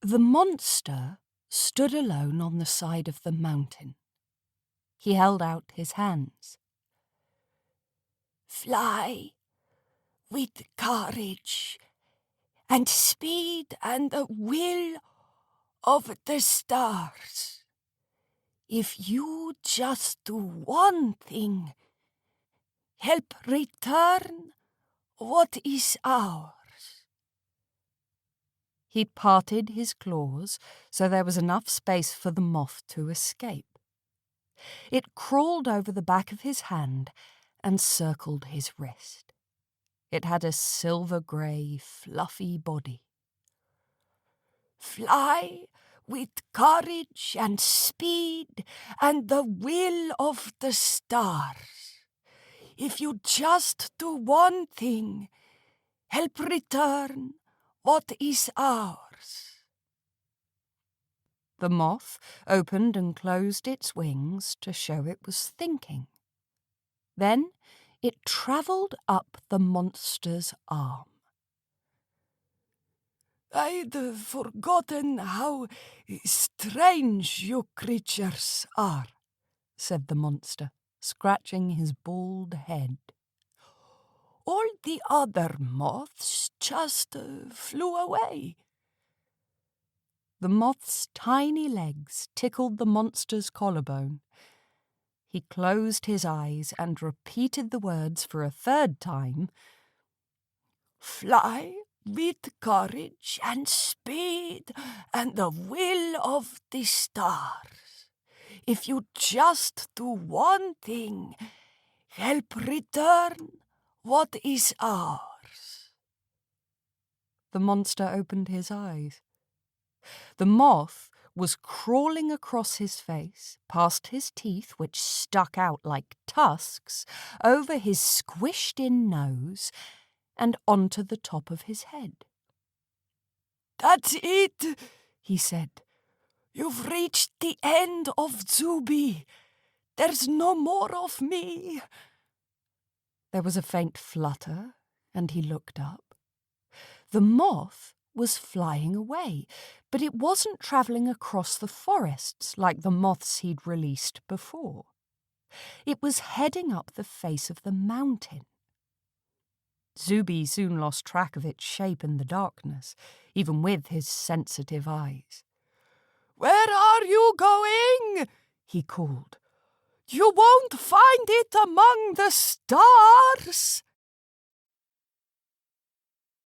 The monster stood alone on the side of the mountain. He held out his hands. "Fly with courage and speed and the will of the stars. If you just do one thing, help return what is ours." He parted his claws so there was enough space for the moth to escape. It crawled over the back of his hand and circled his wrist. It had a silver-grey, fluffy body. "Fly with courage and speed and the will of the stars. If you just do one thing, help return what is ours." The moth opened and closed its wings to show it was thinking. Then it travelled up the monster's arm. "I'd forgotten how strange you creatures are," said the monster, scratching his bald head. "All the other moths just flew away." The moth's tiny legs tickled the monster's collarbone. He closed his eyes and repeated the words for a third time. "Fly with courage and speed and the will of the stars. If you just do one thing, help return what is ours." The monster opened his eyes. The moth was crawling across his face, past his teeth, which stuck out like tusks, over his squished-in nose, and onto the top of his head. "That's it," he said. "You've reached the end of Zuby. There's no more of me." There was a faint flutter, and he looked up. The moth was flying away, but it wasn't travelling across the forests like the moths he'd released before. It was heading up the face of the mountain. Zuby soon lost track of its shape in the darkness, even with his sensitive eyes. "Where are you going?" he called. "You won't find it among the stars."